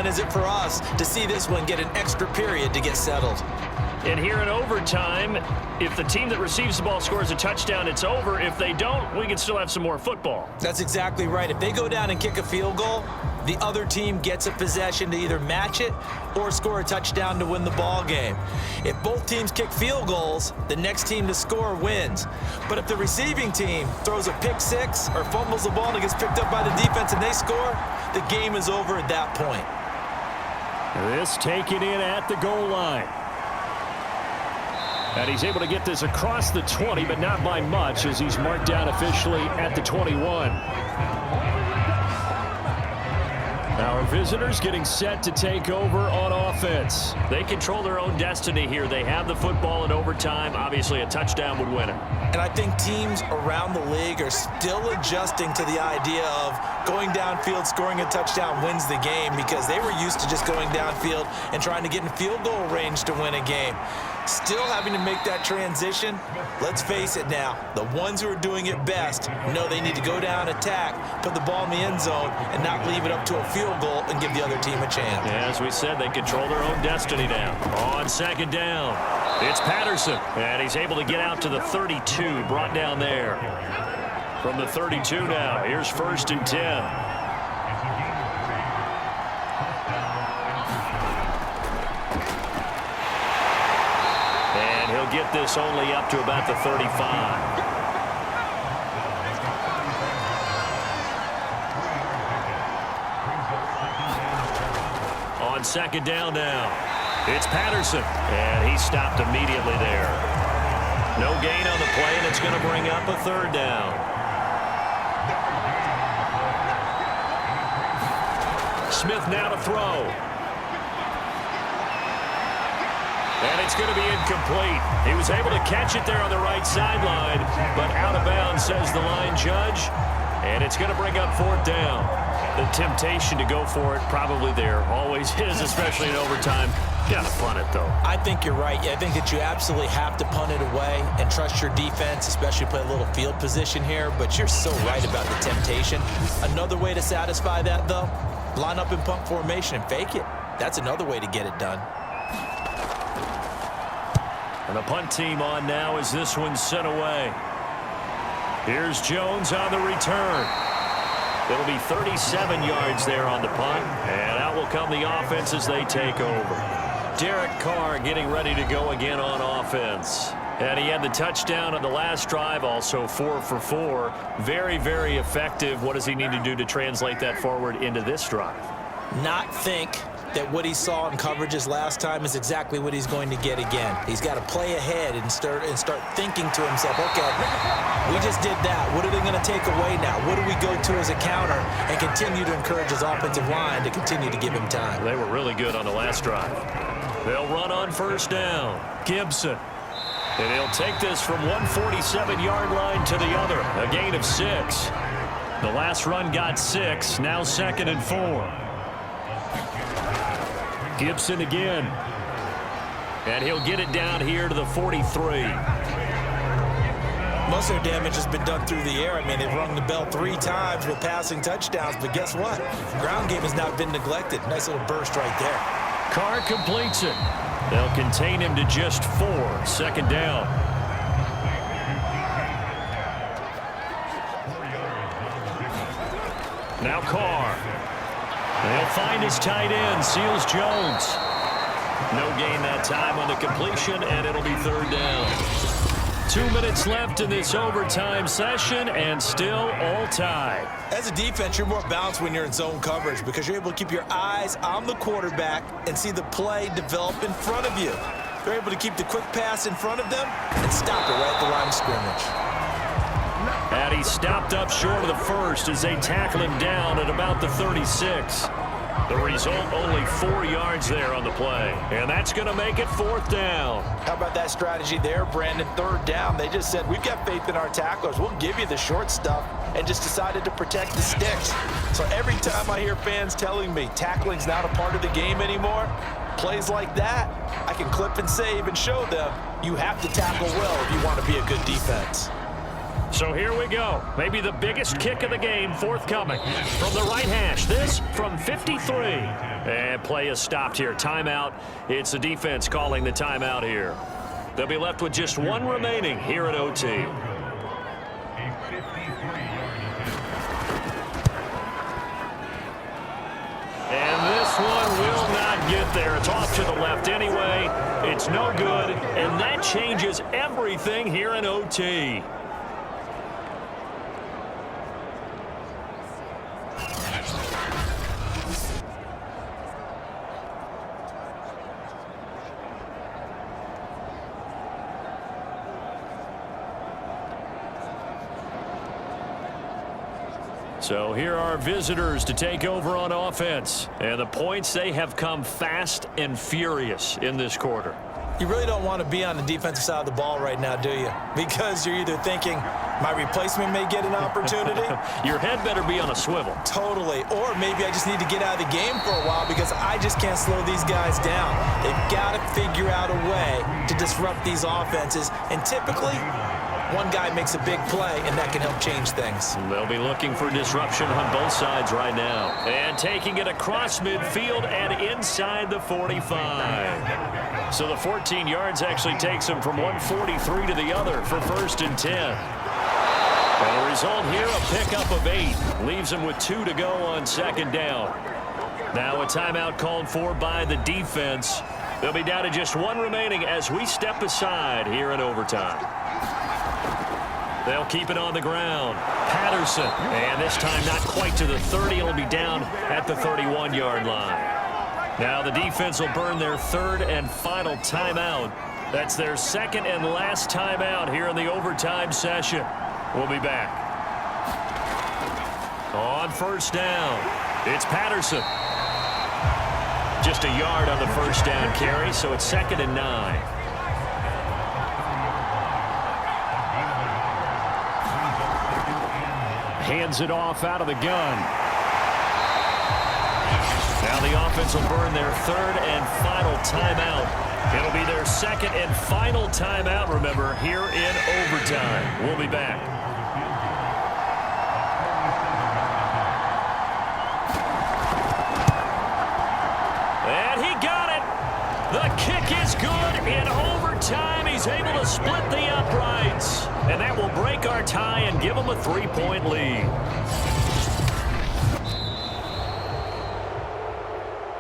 fun is it for us to see this one get an extra period to get settled? And here in overtime, if the team that receives the ball scores a touchdown, it's over. If they don't, we can still have some more football. That's exactly right. If they go down and kick a field goal, the other team gets a possession to either match it or score a touchdown to win the ball game. If both teams kick field goals, the next team to score wins. But if the receiving team throws a pick six or fumbles the ball and it gets picked up by the defense and they score, the game is over at that point. This taken in at the goal line. And he's able to get this across the 20, but not by much, as he's marked down officially at the 21. Our visitors getting set to take over on offense. They control their own destiny here. They have the football in overtime. Obviously, a touchdown would win it. And I think teams around the league are still adjusting to the idea of going downfield, scoring a touchdown wins the game, because they were used to just going downfield and trying to get in field goal range to win a game. Still having to make that transition. Let's face it now, the ones who are doing it best know they need to go down, attack, put the ball in the end zone, and not leave it up to a field goal and give the other team a chance. Yeah, as we said, they control their own destiny now. On second down, it's Patterson, and he's able to get out to the 32, brought down there. From the 32 now, here's 1st and 10. He'll get this only up to about the 35. On second down now, it's Patterson, and he stopped immediately there. No gain on the play, and it's going to bring up a 3rd down. Smith now to throw. And it's going to be incomplete. He was able to catch it there on the right sideline, but out of bounds, says the line judge. And it's going to bring up 4th down. The temptation to go for it probably there. Always is, especially in overtime. Got to punt it, though. I think you're right. I think that you absolutely have to punt it away and trust your defense, especially play a little field position here. But you're so right about the temptation. Another way to satisfy that, though, line up in punt formation and fake it. That's another way to get it done. And the punt team on now as this one's sent away. Here's Jones on the return. It'll be 37 yards there on the punt. And out will come the offense as they take over. Derek Carr getting ready to go again on offense. And he had the touchdown on the last drive, also 4 for 4. Very, very effective. What does he need to do to translate that forward into this drive? Not think that what he saw in coverages last time is exactly what he's going to get again. He's got to play ahead and start thinking to himself, okay, we just did that. What are they going to take away now? What do we go to as a counter? And continue to encourage his offensive line to continue to give him time. They were really good on the last drive. They'll run on 1st down. Gibson. And he'll take this from 147-yard line to the other. A gain of 6. The last run got 6. Now 2nd and 4. Gibson again. And he'll get it down here to the 43. Most of their damage has been done through the air. I mean, they've rung the bell 3 times with passing touchdowns, but guess what? Ground game has not been neglected. Nice little burst right there. Carr completes it. They'll contain him to just 4. 2nd down. Now Carr. They'll find his tight end, Seals Jones. No gain that time on the completion, and it'll be 3rd down. 2 minutes left in this overtime session, and still all tied. As a defense, you're more balanced when you're in zone coverage because you're able to keep your eyes on the quarterback and see the play develop in front of you. They're able to keep the quick pass in front of them and stop it right at the line of scrimmage. And he stopped up short of the 1st as they tackle him down at about the 36. The result, only 4 yards there on the play. And that's going to make it 4th down. How about that strategy there, Brandon? 3rd down. They just said, we've got faith in our tacklers. We'll give you the short stuff, and just decided to protect the sticks. So every time I hear fans telling me tackling's not a part of the game anymore, plays like that, I can clip and save and show them you have to tackle well if you want to be a good defense. So here we go. Maybe the biggest kick of the game forthcoming. From the right hash, this from 53. And play is stopped here. Timeout. It's the defense calling the timeout here. They'll be left with just one remaining here at OT. And this one will not get there. It's off to the left anyway. It's no good, and that changes everything here in OT. So here are visitors to take over on offense. And the points, they have come fast and furious in this quarter. You really don't want to be on the defensive side of the ball right now, do you? Because you're either thinking, my replacement may get an opportunity. Your head better be on a swivel. Totally. Or maybe I just need to get out of the game for a while because I just can't slow these guys down. They've got to figure out a way to disrupt these offenses. And typically, one guy makes a big play, and that can help change things. They'll be looking for disruption on both sides right now. And taking it across midfield and inside the 45. So the 14 yards actually takes him from 143 to the other for 1st and 10. And the result here, a pickup of 8. Leaves him with 2 to go on 2nd down. Now a timeout called for by the defense. They'll be down to just 1 remaining as we step aside here in overtime. They'll keep it on the ground. Patterson, and this time not quite to the 30. It'll be down at the 31-yard line. Now the defense will burn their 3rd and final timeout. That's their 2nd and last timeout here in the overtime session. We'll be back. On 1st down, it's Patterson. Just a yard on the 1st down carry, so it's 2nd and 9. Hands it off out of the gun. Now the offense will burn their 3rd and final timeout. It'll be their 2nd and final timeout, remember, here in overtime. We'll be back. And he got it. The kick is good in overtime. He's able to split the uprights. And that will break our tie and give them a 3-point lead.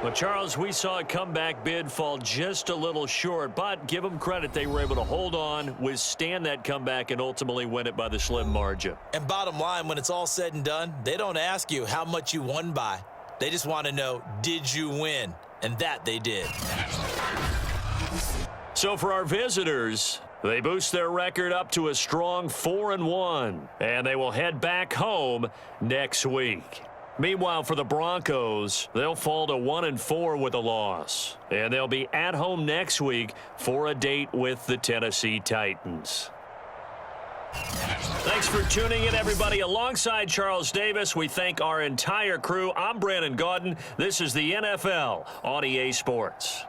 Well, Charles, we saw a comeback bid fall just a little short, but give them credit. They were able to hold on, withstand that comeback, and ultimately win it by the slim margin. And bottom line, when it's all said and done, they don't ask you how much you won by. They just want to know, did you win? And that they did. So for our visitors, they boost their record up to a strong 4-1, and they will head back home next week. Meanwhile, for the Broncos, they'll fall to 1-4 with a loss, and they'll be at home next week for a date with the Tennessee Titans. Thanks for tuning in, everybody. Alongside Charles Davis, we thank our entire crew. I'm Brandon Gaudin. This is the NFL on EA Sports.